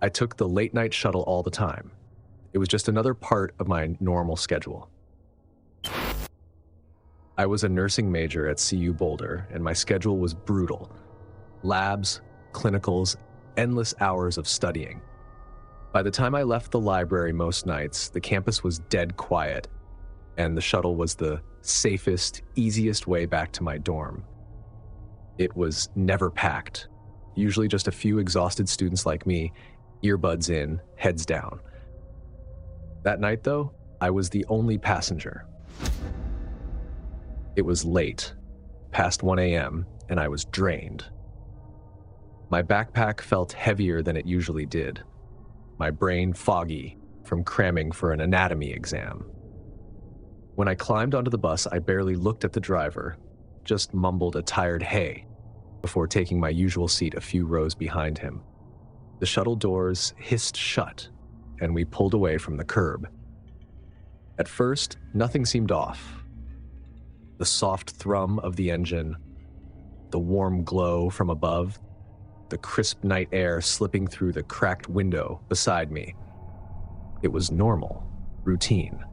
I took the late night shuttle all the time. It was just another part of my normal schedule. I was a nursing major at CU Boulder, and my schedule was brutal. Labs, clinicals, endless hours of studying. By the time I left the library most nights, the campus was dead quiet, and the shuttle was the safest, easiest way back to my dorm. It was never packed, usually just a few exhausted students like me, earbuds in, heads down. That night, though, I was the only passenger. It was late, past 1 a.m., and I was drained. My backpack felt heavier than it usually did, my brain foggy from cramming for an anatomy exam. When I climbed onto the bus, I barely looked at the driver, just mumbled a tired "hey" before taking my usual seat a few rows behind him. The shuttle doors hissed shut, and we pulled away from the curb. At first, nothing seemed off. The soft thrum of the engine, the warm glow from above, the crisp night air slipping through the cracked window beside me. It was normal, routine.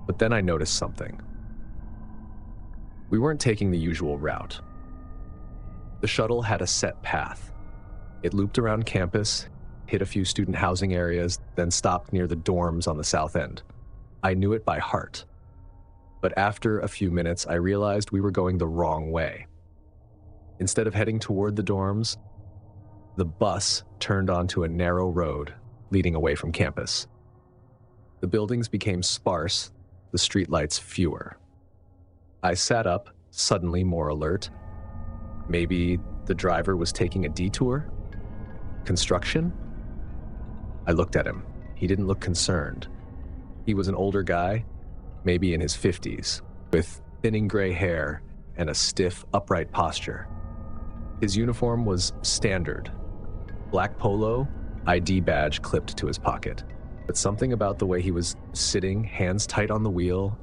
But then I noticed something. We weren't taking the usual route. The shuttle had a set path. It looped around campus, hit a few student housing areas, then stopped near the dorms on the south end. I knew it by heart. But after a few minutes, I realized we were going the wrong way. Instead of heading toward the dorms, the bus turned onto a narrow road leading away from campus. The buildings became sparse, the streetlights fewer. I sat up, suddenly more alert. Maybe the driver was taking a detour? Construction? I looked at him. He didn't look concerned. He was an older guy, maybe in his 50s, with thinning gray hair and a stiff, upright posture. His uniform was standard. Black polo, ID badge clipped to his pocket. But something about the way he was sitting, hands tight on the wheel,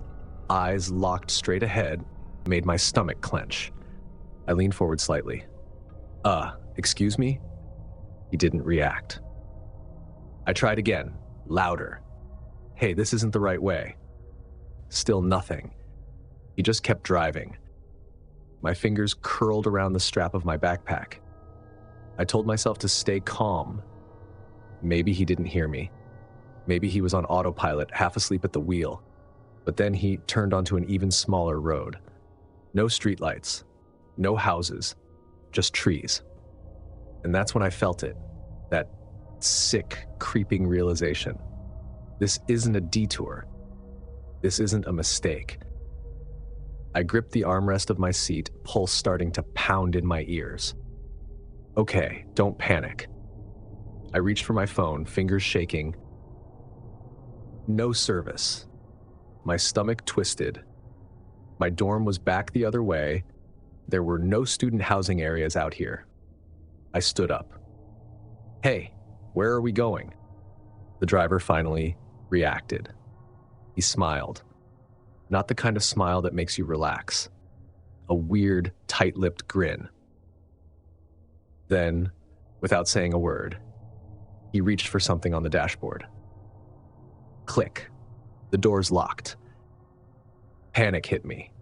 eyes locked straight ahead, made my stomach clench. I leaned forward slightly. Excuse me?" He didn't react. I tried again, louder. "Hey, this isn't the right way." Still nothing. He just kept driving. My fingers curled around the strap of my backpack. I told myself to stay calm. Maybe he didn't hear me. Maybe he was on autopilot, half asleep at the wheel. But then he turned onto an even smaller road. No streetlights, no houses, just trees. And that's when I felt it, that sick, creeping realization. This isn't a detour. This isn't a mistake. I gripped the armrest of my seat, pulse starting to pound in my ears. Okay, don't panic. I reached for my phone, fingers shaking. No service. My stomach twisted. My dorm was back the other way. There were no student housing areas out here. I stood up. "Hey, where are we going?" The driver finally reacted. He smiled. Not the kind of smile that makes you relax. A weird, tight-lipped grin. Then, without saying a word, he reached for something on the dashboard. Click. The doors locked. Panic hit me.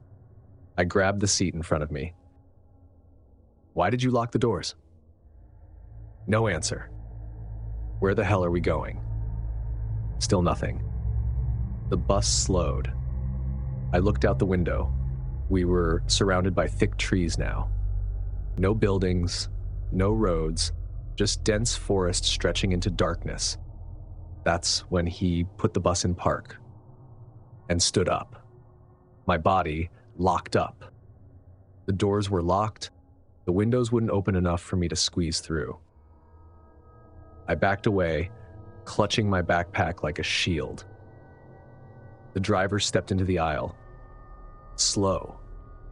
I grabbed the seat in front of me. "Why did you lock the doors?" No answer. "Where the hell are we going?" Still nothing. The bus slowed. I looked out the window. We were surrounded by thick trees now. No buildings, no roads, just dense forest stretching into darkness. That's when he put the bus in park and stood up. My body locked up. The doors were locked. The windows wouldn't open enough for me to squeeze through. I backed away, clutching my backpack like a shield. The driver stepped into the aisle. Slow,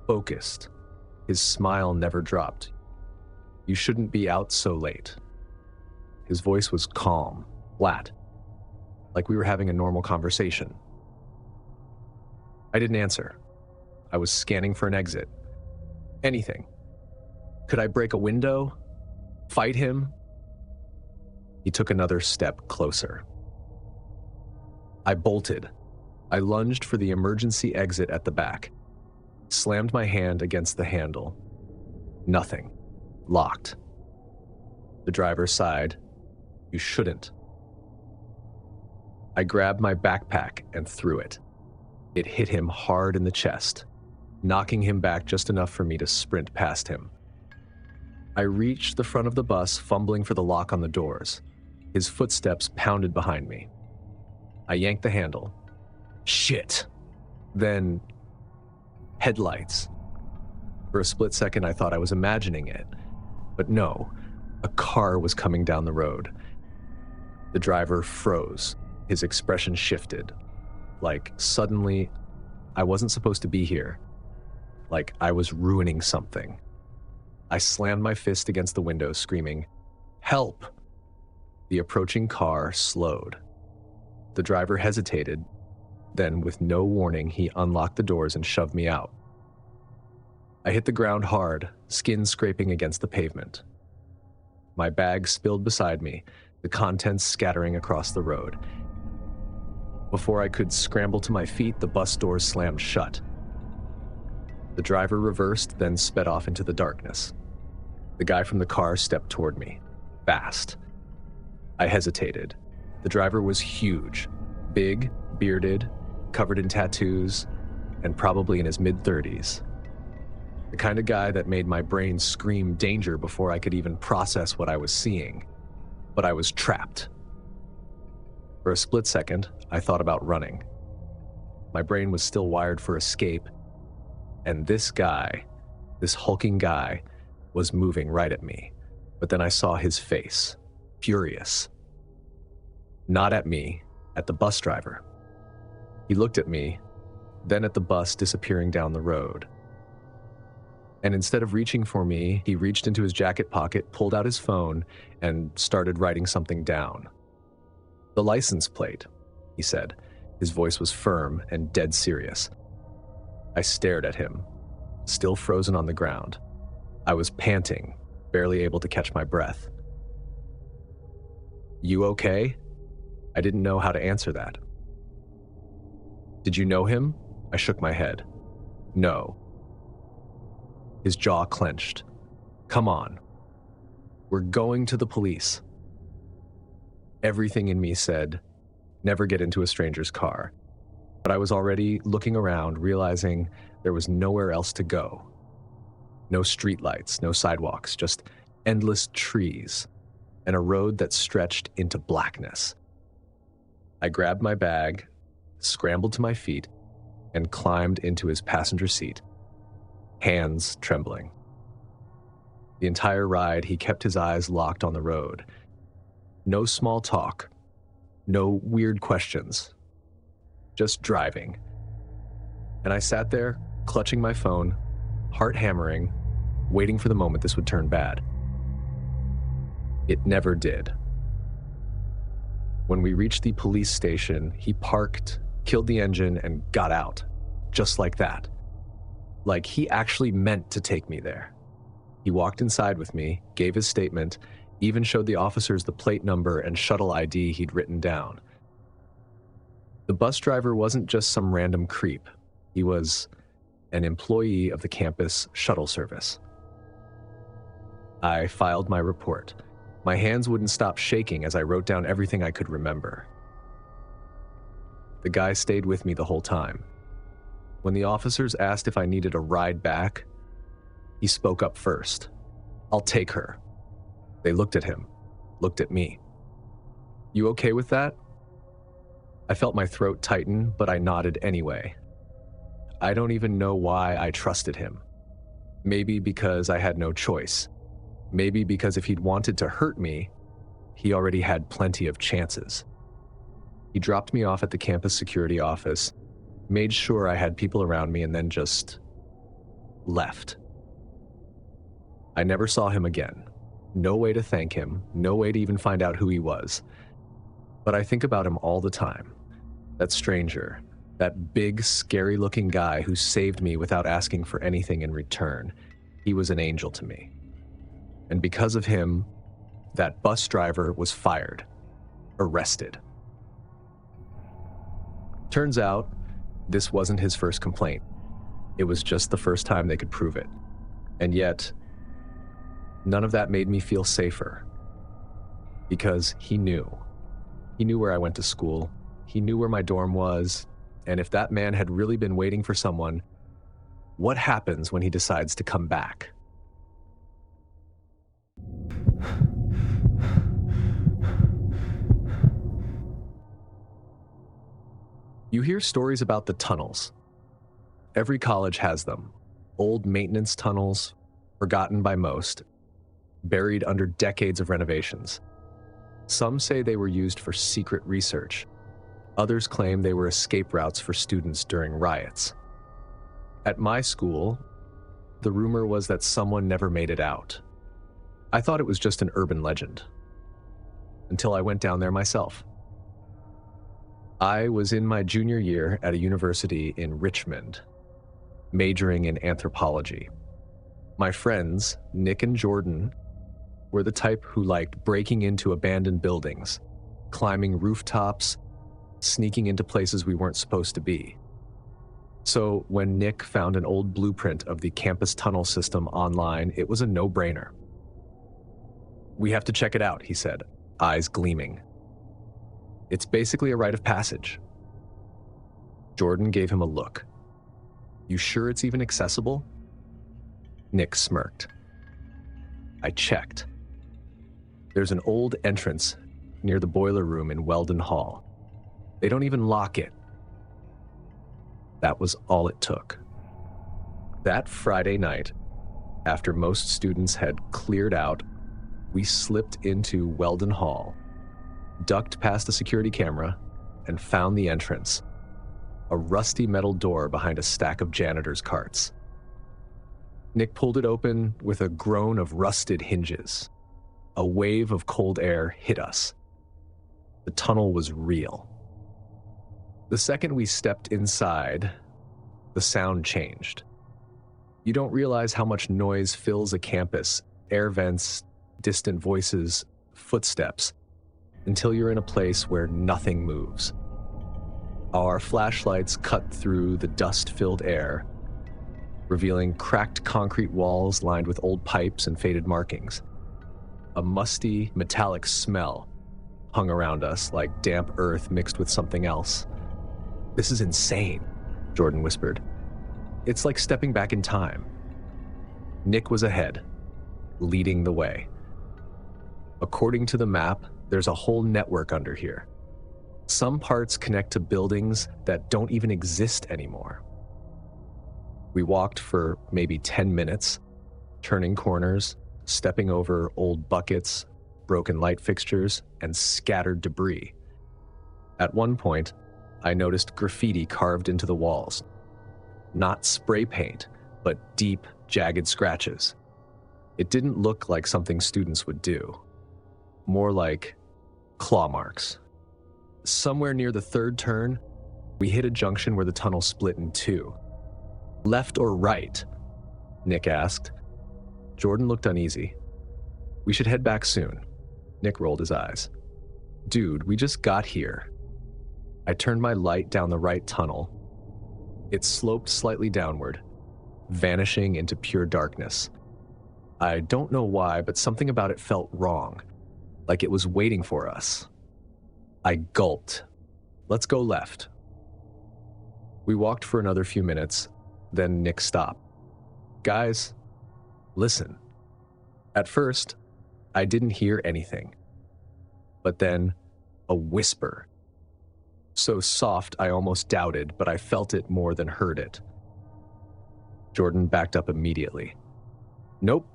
focused. His smile never dropped. "You shouldn't be out so late." His voice was calm, flat, like we were having a normal conversation. I didn't answer. I was scanning for an exit. Anything. Could I break a window? Fight him? He took another step closer. I bolted. I lunged for the emergency exit at the back, slammed my hand against the handle. Nothing. Locked. The driver sighed. "You shouldn't." I grabbed my backpack and threw it. It hit him hard in the chest, knocking him back just enough for me to sprint past him. I reached the front of the bus, fumbling for the lock on the doors. His footsteps pounded behind me. I yanked the handle. Shit! Then, headlights. For a split second, I thought I was imagining it. But no, a car was coming down the road. The driver froze. His expression shifted. Like, suddenly, I wasn't supposed to be here. Like, I was ruining something. I slammed my fist against the window, screaming, "Help!" The approaching car slowed. The driver hesitated. Then, with no warning, he unlocked the doors and shoved me out. I hit the ground hard, skin scraping against the pavement. My bag spilled beside me, the contents scattering across the road. Before I could scramble to my feet, the bus doors slammed shut. The driver reversed, then sped off into the darkness. The guy from the car stepped toward me, fast. I hesitated. The driver was huge, big, bearded, covered in tattoos, and probably in his mid-30s. The kind of guy that made my brain scream danger before I could even process what I was seeing. But I was trapped. For a split second, I thought about running. My brain was still wired for escape, and this guy, this hulking guy, was moving right at me. But then I saw his face, furious. Not at me, at the bus driver. He looked at me, then at the bus disappearing down the road. And instead of reaching for me, he reached into his jacket pocket, pulled out his phone, and started writing something down. "The license plate," he said. His voice was firm and dead serious. I stared at him, still frozen on the ground. I was panting, barely able to catch my breath. "You okay?" I didn't know how to answer that. "Did you know him?" I shook my head. "No." His jaw clenched. "Come on. We're going to the police." Everything in me said, never get into a stranger's car. But I was already looking around, realizing there was nowhere else to go. No streetlights, no sidewalks, just endless trees, and a road that stretched into blackness. I grabbed my bag, scrambled to my feet, and climbed into his passenger seat, hands trembling. The entire ride, he kept his eyes locked on the road. No small talk, no weird questions, just driving. And I sat there, clutching my phone, heart hammering, waiting for the moment this would turn bad. It never did. When we reached the police station, he parked, killed the engine, and got out, just like that. Like he actually meant to take me there. He walked inside with me, gave his statement, even showed the officers the plate number and shuttle ID he'd written down. The bus driver wasn't just some random creep. He was an employee of the campus shuttle service. I filed my report. My hands wouldn't stop shaking as I wrote down everything I could remember. The guy stayed with me the whole time. When the officers asked if I needed a ride back, he spoke up first. "I'll take her." They looked at him, looked at me. "You okay with that?" I felt my throat tighten, but I nodded anyway. I don't even know why I trusted him. Maybe because I had no choice. Maybe because if he'd wanted to hurt me, he already had plenty of chances. He dropped me off at the campus security office, made sure I had people around me, and then just left. I never saw him again. No way to thank him, no way to even find out who he was. But I think about him all the time. That stranger, that big, scary-looking guy who saved me without asking for anything in return. He was an angel to me. And because of him, That bus driver was fired, arrested. Turns out, this wasn't his first complaint. It was just the first time they could prove it. And yet, none of that made me feel safer. Because he knew. He knew where I went to school. He knew where my dorm was. And if that man had really been waiting for someone, what happens when he decides to come back? You hear stories about the tunnels. Every college has them. Old maintenance tunnels, forgotten by most, buried under decades of renovations. Some say they were used for secret research. Others claim they were escape routes for students during riots. At my school, the rumor was that someone never made it out. I thought it was just an urban legend, until I went down there myself. I was in my junior year at a university in Richmond, majoring in anthropology. My friends, Nick and Jordan, were the type who liked breaking into abandoned buildings, climbing rooftops, sneaking into places we weren't supposed to be. So when Nick found an old blueprint of the campus tunnel system online, it was a no-brainer. "We have to check it out," he said, eyes gleaming. "It's basically a rite of passage." Jordan gave him a look. "You sure it's even accessible?" Nick smirked. I checked. There's an old entrance near the boiler room in Weldon Hall. They don't even lock it. That was all it took. That Friday night, after most students had cleared out, we slipped into Weldon Hall, ducked past a security camera, and found the entrance, a rusty metal door behind a stack of janitor's carts. Nick pulled it open with a groan of rusted hinges. A wave of cold air hit us. The tunnel was real. The second we stepped inside, the sound changed. You don't realize how much noise fills a campus, air vents, distant voices, footsteps, until you're in a place where nothing moves. Our flashlights cut through the dust-filled air, revealing cracked concrete walls lined with old pipes and faded markings. A musty, metallic smell hung around us like damp earth mixed with something else. "This is insane," Jordan whispered. "It's like stepping back in time." Nick was ahead, leading the way. According to the map, there's a whole network under here. Some parts connect to buildings that don't even exist anymore. We walked for maybe 10 minutes, turning corners, stepping over old buckets, broken light fixtures, and scattered debris. At one point, I noticed graffiti carved into the walls. Not spray paint, but deep, jagged scratches. It didn't look like something students would do. More like claw marks. Somewhere near the third turn, we hit a junction where the tunnel split in two. "Left or right?" Nick asked. Jordan looked uneasy. "We should head back soon." Nick rolled his eyes. "Dude, we just got here." I turned my light down the right tunnel. It sloped slightly downward, vanishing into pure darkness. I don't know why, but something about it felt wrong, like it was waiting for us. I gulped. "Let's go left." We walked for another few minutes, then Nick stopped. "Guys, listen." At first, I didn't hear anything. But then, a whisper. So soft I almost doubted, but I felt it more than heard it. Jordan backed up immediately. Nope,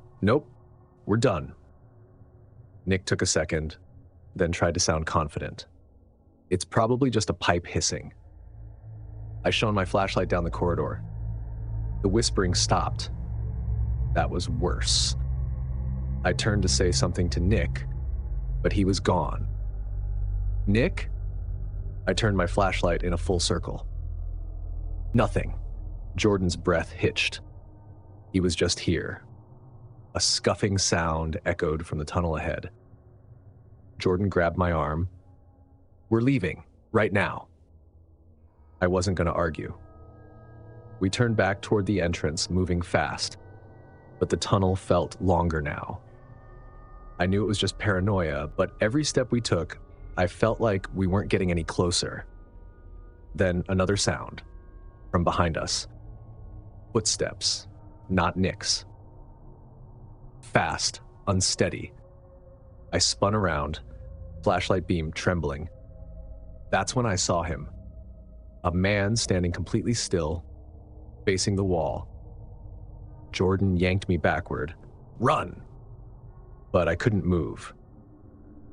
we're done." Nick took a second, then tried to sound confident. "It's probably just a pipe hissing." I shone my flashlight down the corridor. The whispering stopped. That was worse. I turned to say something to Nick, but he was gone. "Nick?" I turned my flashlight in a full circle. Nothing. Jordan's breath hitched. He was just here. A scuffing sound echoed from the tunnel ahead. Jordan grabbed my arm. "We're leaving, right now." I wasn't going to argue. We turned back toward the entrance, moving fast, but the tunnel felt longer now. I knew it was just paranoia, but every step we took, I felt like we weren't getting any closer. Then another sound from behind us. Footsteps, not Nick's. Fast, unsteady. I spun around, flashlight beam trembling. That's when I saw him. A man standing completely still, facing the wall. Jordan yanked me backward. "Run!" But I couldn't move.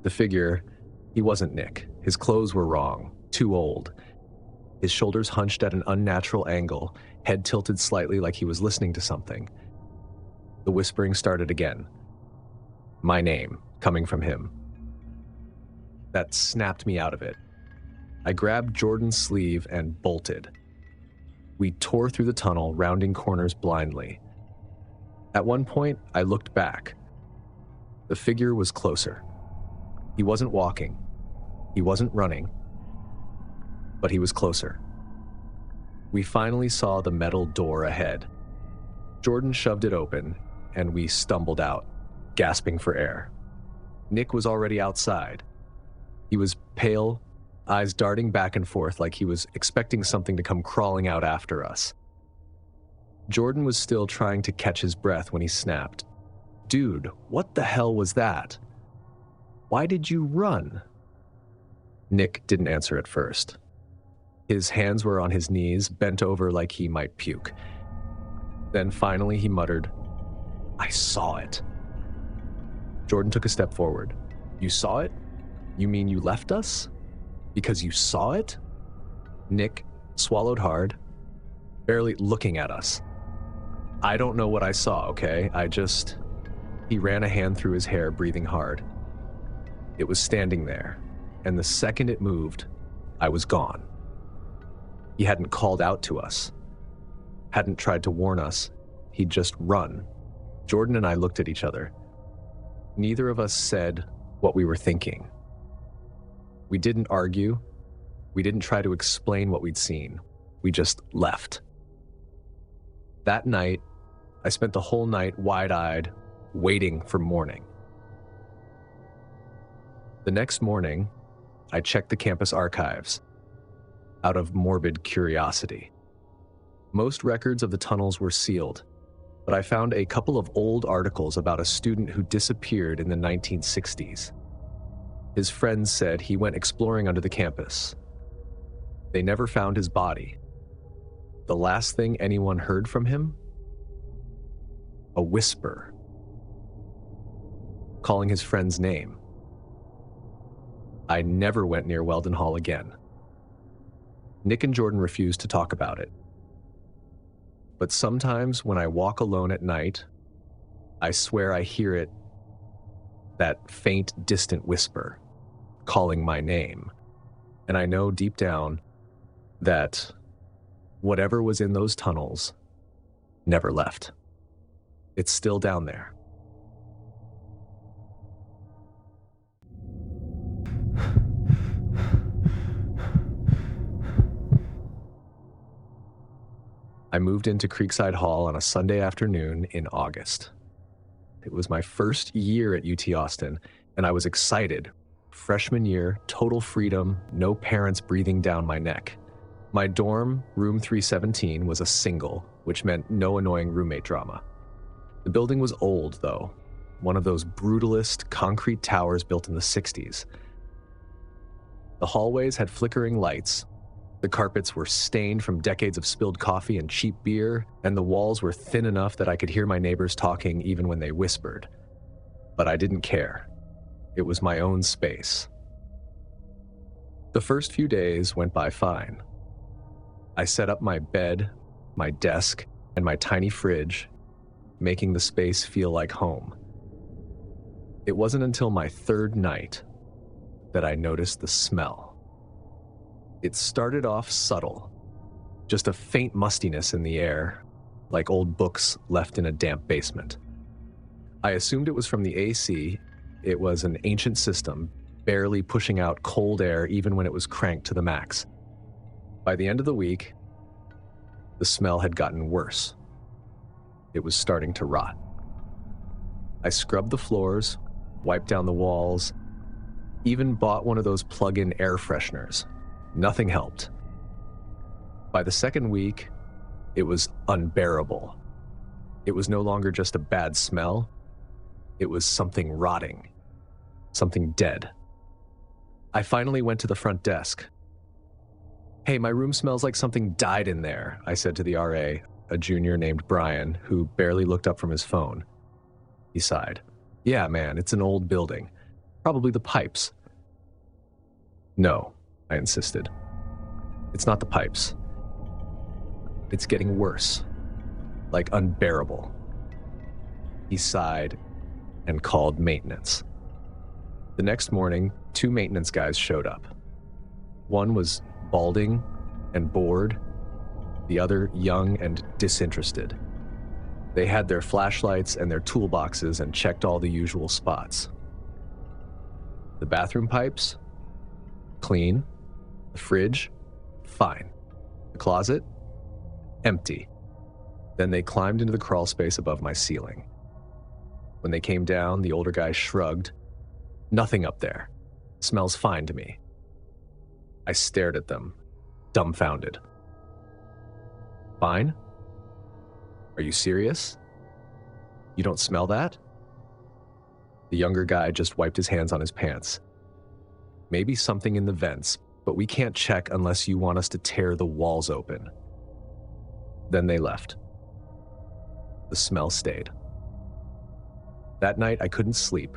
The figure, he wasn't Nick. His clothes were wrong, too old. His shoulders hunched at an unnatural angle, head tilted slightly like he was listening to something. The whispering started again. My name, coming from him. That snapped me out of it. I grabbed Jordan's sleeve and bolted. We tore through the tunnel, rounding corners blindly. At one point, I looked back. The figure was closer. He wasn't walking. He wasn't running. But he was closer. We finally saw the metal door ahead. Jordan shoved it open, and we stumbled out, gasping for air. Nick was already outside. He was pale, eyes darting back and forth like he was expecting something to come crawling out after us. Jordan was still trying to catch his breath when he snapped. "Dude, what the hell was that? Why did you run?" Nick didn't answer at first. His hands were on his knees, bent over like he might puke. Then finally he muttered, "I saw it." Jordan took a step forward. "You saw it? You mean you left us? Because you saw it?" Nick swallowed hard, barely looking at us. "I don't know what I saw, okay? He ran a hand through his hair, breathing hard. It was standing there, and the second it moved, I was gone. He hadn't called out to us, hadn't tried to warn us. He'd just run. Jordan and I looked at each other. Neither of us said what we were thinking. We didn't argue. We didn't try to explain what we'd seen. We just left. That night, I spent the whole night wide-eyed, waiting for morning. The next morning, I checked the campus archives out of morbid curiosity. Most records of the tunnels were sealed, but I found a couple of old articles about a student who disappeared in the 1960s. His friends said he went exploring under the campus. They never found his body. The last thing anyone heard from him? A whisper, calling his friend's name. I never went near Weldon Hall again. Nick and Jordan refused to talk about it. But sometimes when I walk alone at night, I swear I hear it, that faint, distant whisper, calling my name. And I know deep down that whatever was in those tunnels never left. It's still down there. I moved into Creekside Hall on a Sunday afternoon in August. It was my first year at UT Austin, and I was excited. Freshman year, total freedom, no parents breathing down my neck. My dorm, room 317, was a single, which meant no annoying roommate drama. The building was old, though, one of those brutalist concrete towers built in the 60s. The hallways had flickering lights. The carpets were stained from decades of spilled coffee and cheap beer, and the walls were thin enough that I could hear my neighbors talking even when they whispered. But I didn't care. It was my own space. The first few days went by fine. I set up my bed, my desk, and my tiny fridge, making the space feel like home. It wasn't until my third night that I noticed the smell. It started off subtle, just a faint mustiness in the air, like old books left in a damp basement. I assumed it was from the AC. It was an ancient system, barely pushing out cold air even when it was cranked to the max. By the end of the week, the smell had gotten worse. It was starting to rot. I scrubbed the floors, wiped down the walls, even bought one of those plug-in air fresheners. Nothing helped. By the second week, it was unbearable. It was no longer just a bad smell. It was something rotting, something dead. I finally went to the front desk. "Hey, my room smells like something died in there," I said to the RA, a junior named Brian, who barely looked up from his phone. He sighed. "Yeah, man, it's an old building. Probably the pipes." "No," I insisted. "It's not the pipes. It's getting worse, like unbearable." He sighed and called maintenance. The next morning, 2 maintenance guys showed up. One was balding and bored, the other young and disinterested. They had their flashlights and their toolboxes and checked all the usual spots. The bathroom pipes? Clean. The fridge? Fine. The closet? Empty. Then they climbed into the crawl space above my ceiling. When they came down, the older guy shrugged. "Nothing up there. Smells fine to me." I stared at them, dumbfounded. "Fine? Are you serious? You don't smell that?" The younger guy just wiped his hands on his pants. "Maybe something in the vents, but we can't check unless you want us to tear the walls open." Then they left. The smell stayed. That night, I couldn't sleep.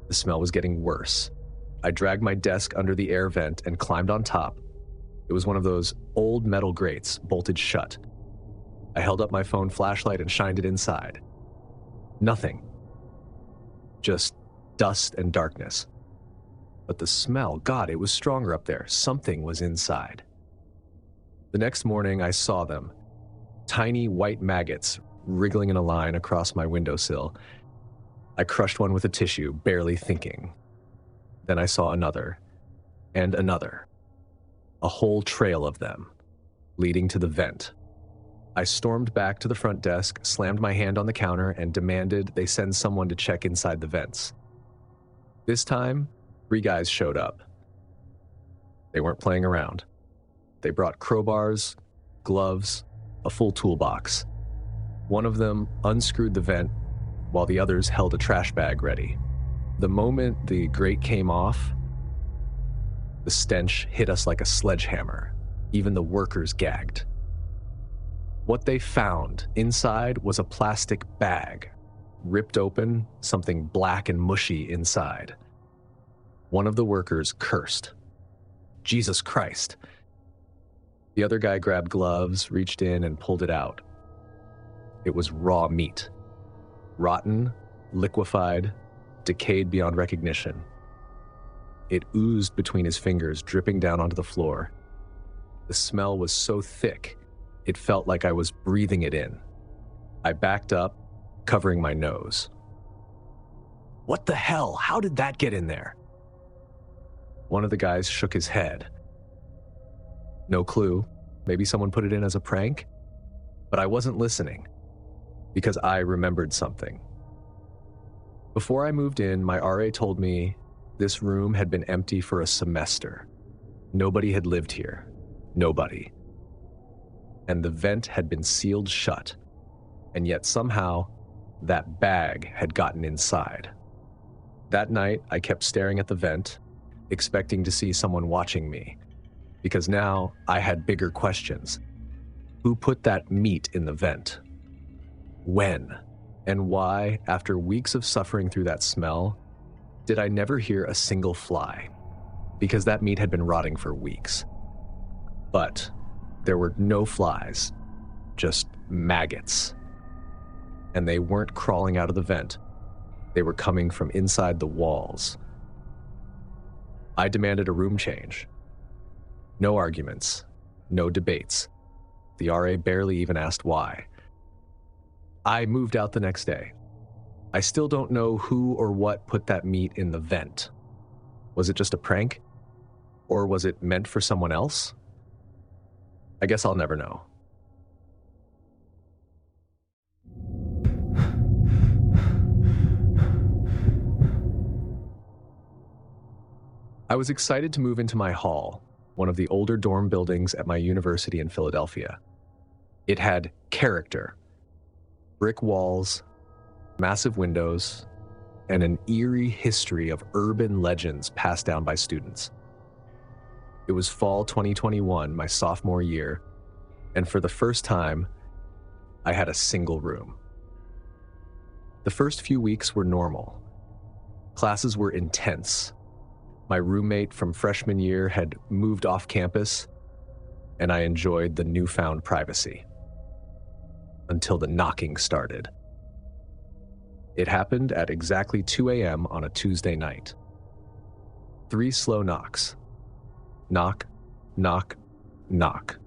The smell was getting worse. I dragged my desk under the air vent and climbed on top. It was one of those old metal grates, bolted shut. I held up my phone flashlight and shined it inside. Nothing. Just dust and darkness. But the smell, God, it was stronger up there. Something was inside. The next morning, I saw them. Tiny white maggots wriggling in a line across my windowsill. I crushed one with a tissue, barely thinking. Then I saw another, and another. A whole trail of them, leading to the vent. I stormed back to the front desk, slammed my hand on the counter, and demanded they send someone to check inside the vents. This time, 3 guys showed up. They weren't playing around. They brought crowbars, gloves, a full toolbox. One of them unscrewed the vent, while the others held a trash bag ready. The moment the grate came off, the stench hit us like a sledgehammer. Even the workers gagged. What they found inside was a plastic bag, ripped open, something black and mushy inside. One of the workers cursed. "Jesus Christ." The other guy grabbed gloves, reached in, and pulled it out. It was raw meat. Rotten, liquefied, decayed beyond recognition. It oozed between his fingers, dripping down onto the floor. The smell was so thick, it felt like I was breathing it in. I backed up, covering my nose. "What the hell? How did that get in there?" One of the guys shook his head. "No clue. Maybe someone put it in as a prank?" But I wasn't listening, because I remembered something. Before I moved in, my RA told me this room had been empty for a semester. Nobody had lived here. Nobody. And the vent had been sealed shut. And yet somehow, that bag had gotten inside. That night, I kept staring at the vent, expecting to see someone watching me. Because now, I had bigger questions. Who put that meat in the vent? When? And why, after weeks of suffering through that smell, did I never hear a single fly? Because that meat had been rotting for weeks. But there were no flies, just maggots. And they weren't crawling out of the vent. They were coming from inside the walls. I demanded a room change. No arguments, no debates. The RA barely even asked why. I moved out the next day. I still don't know who or what put that meat in the vent. Was it just a prank? Or was it meant for someone else? I guess I'll never know. I was excited to move into my hall, one of the older dorm buildings at my university in Philadelphia. It had character, brick walls, massive windows, and an eerie history of urban legends passed down by students. It was fall 2021, my sophomore year, and for the first time, I had a single room. The first few weeks were normal. Classes were intense. My roommate from freshman year had moved off campus, and I enjoyed the newfound privacy. Until the knocking started. It happened at exactly 2 a.m. on a Tuesday night. 3 slow knocks. Knock, knock, knock.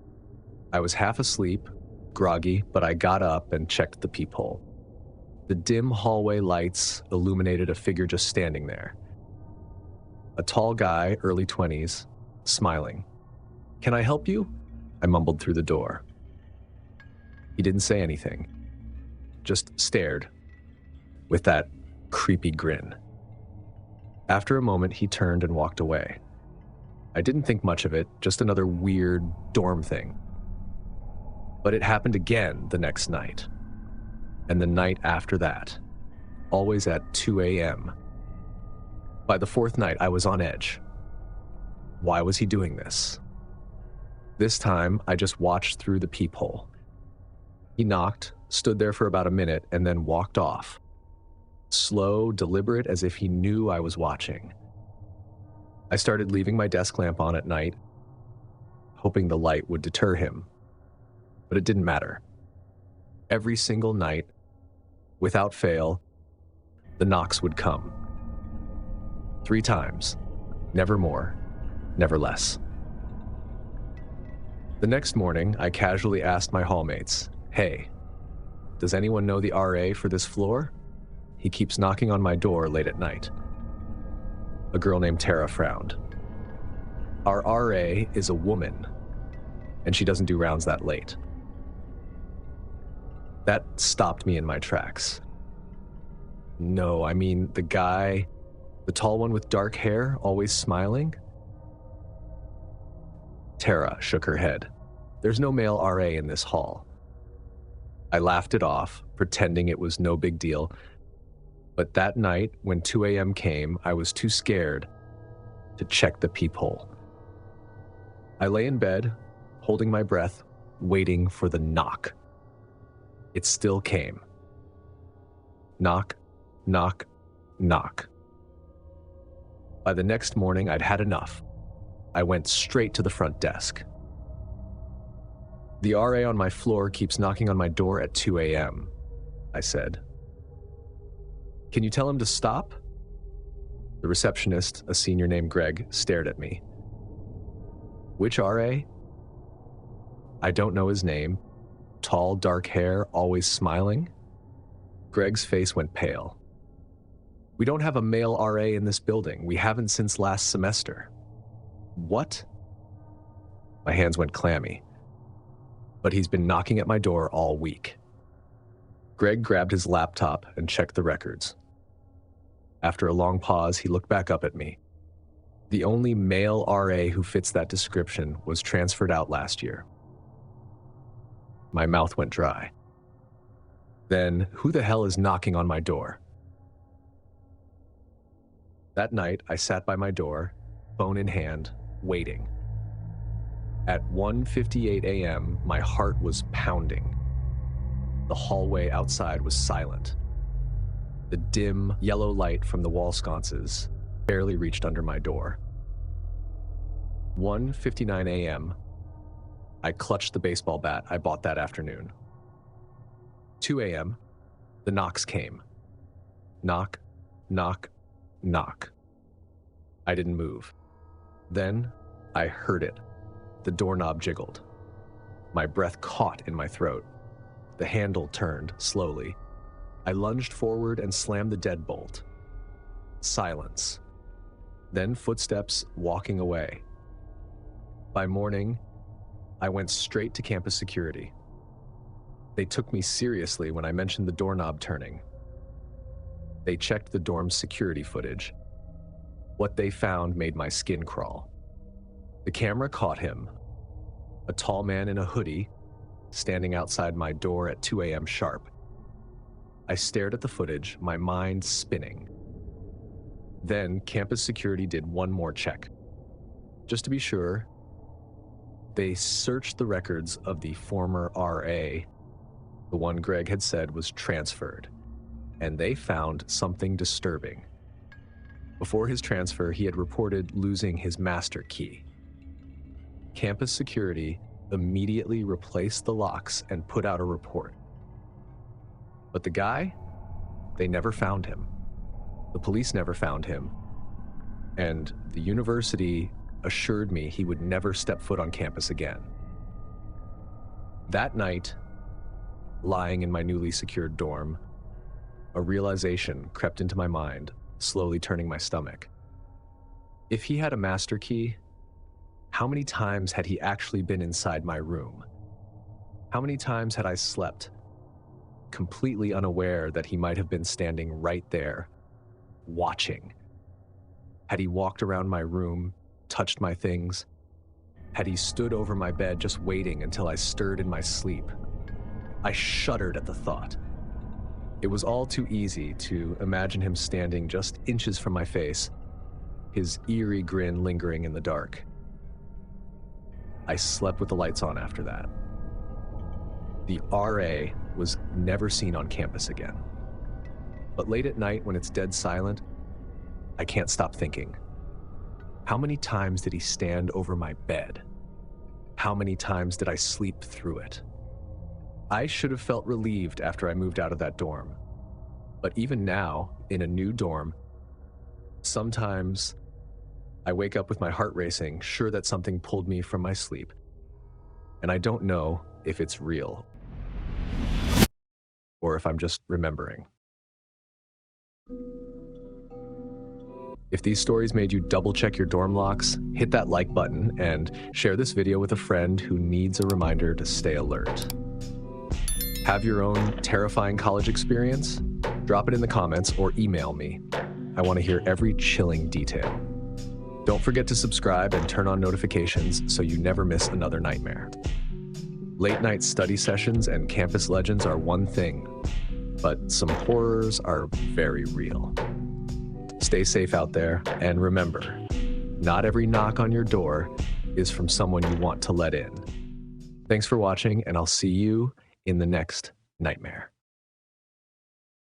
I was half asleep, groggy, but I got up and checked the peephole. The dim hallway lights illuminated a figure just standing there. A tall guy, early 20s, smiling. "Can I help you?" I mumbled through the door. He didn't say anything, just stared, with that creepy grin. After a moment, he turned and walked away. I didn't think much of it, just another weird dorm thing. But it happened again the next night, and the night after that, always at 2 a.m. By the 4th night, I was on edge. Why was he doing this? This time, I just watched through the peephole. He knocked, stood there for about a minute, and then walked off. Slow, deliberate, as if he knew I was watching. I started leaving my desk lamp on at night, hoping the light would deter him. But it didn't matter. Every single night, without fail, the knocks would come. 3 times. Never more, never less. The next morning, I casually asked my hallmates, "Hey, does anyone know the RA for this floor? He keeps knocking on my door late at night." A girl named Tara frowned. "Our RA is a woman, and she doesn't do rounds that late." That stopped me in my tracks. No, I mean the guy, the tall one with dark hair, always smiling? Tara shook her head. "There's no male RA in this hall." I laughed it off, pretending it was no big deal. But that night, when 2 a.m. came, I was too scared to check the peephole. I lay in bed, holding my breath, waiting for the knock. It still came. Knock, knock, knock. By the next morning, I'd had enough. I went straight to the front desk. "The RA on my floor keeps knocking on my door at 2 a.m., I said. "Can you tell him to stop?" The receptionist, a senior named Greg, stared at me. "Which RA?" "I don't know his name. Tall, dark hair, always smiling." Greg's face went pale. "We don't have a male RA in this building. We haven't since last semester." "What?" My hands went clammy. "But he's been knocking at my door all week." Greg grabbed his laptop and checked the records. After a long pause, he looked back up at me. The only male RA who fits that description was transferred out last year. My mouth went dry. Then, who the hell is knocking on my door? That night, I sat by my door, phone in hand, waiting. At 1:58 a.m., my heart was pounding. The hallway outside was silent. The dim, yellow light from the wall sconces barely reached under my door. 1:59 a.m., I clutched the baseball bat I bought that afternoon. 2 a.m., the knocks came. Knock, knock, knock. I didn't move. Then, I heard it. The doorknob jiggled. My breath caught in my throat. The handle turned slowly. I lunged forward and slammed the deadbolt. Silence. then footsteps walking away. By morning, I went straight to campus security. They took me seriously when I mentioned the doorknob turning. They checked the dorm's security footage. What they found made my skin crawl. The camera caught him, a tall man in a hoodie, standing outside my door at 2 a.m. sharp. I stared at the footage, my mind spinning. Then campus security did one more check. Just to be sure, they searched the records of the former RA, the one Greg had said was transferred, and they found something disturbing. Before his transfer, he had reported losing his master key. Campus security immediately replaced the locks and put out a report. But the guy, they never found him. The police never found him. And the university assured me he would never step foot on campus again. That night, lying in my newly secured dorm, a realization crept into my mind, slowly turning my stomach. If he had a master key, how many times had he actually been inside my room? How many times had I slept, completely unaware that he might have been standing right there, watching? Had he walked around my room, touched my things? Had he stood over my bed just waiting until I stirred in my sleep? I shuddered at the thought. It was all too easy to imagine him standing just inches from my face, his eerie grin lingering in the dark. I slept with the lights on after that. The RA was never seen on campus again. But late at night, when it's dead silent, I can't stop thinking. How many times did he stand over my bed? How many times did I sleep through it? I should have felt relieved after I moved out of that dorm. But even now, in a new dorm, sometimes I wake up with my heart racing, sure that something pulled me from my sleep. And I don't know if it's real or if I'm just remembering. If these stories made you double check your dorm locks, hit that like button and share this video with a friend who needs a reminder to stay alert. Have your own terrifying college experience? Drop it in the comments or email me. I want to hear every chilling detail. Don't forget to subscribe and turn on notifications so you never miss another nightmare. Late night study sessions and campus legends are one thing, but some horrors are very real. Stay safe out there, and remember, not every knock on your door is from someone you want to let in. Thanks for watching, and I'll see you in the next nightmare.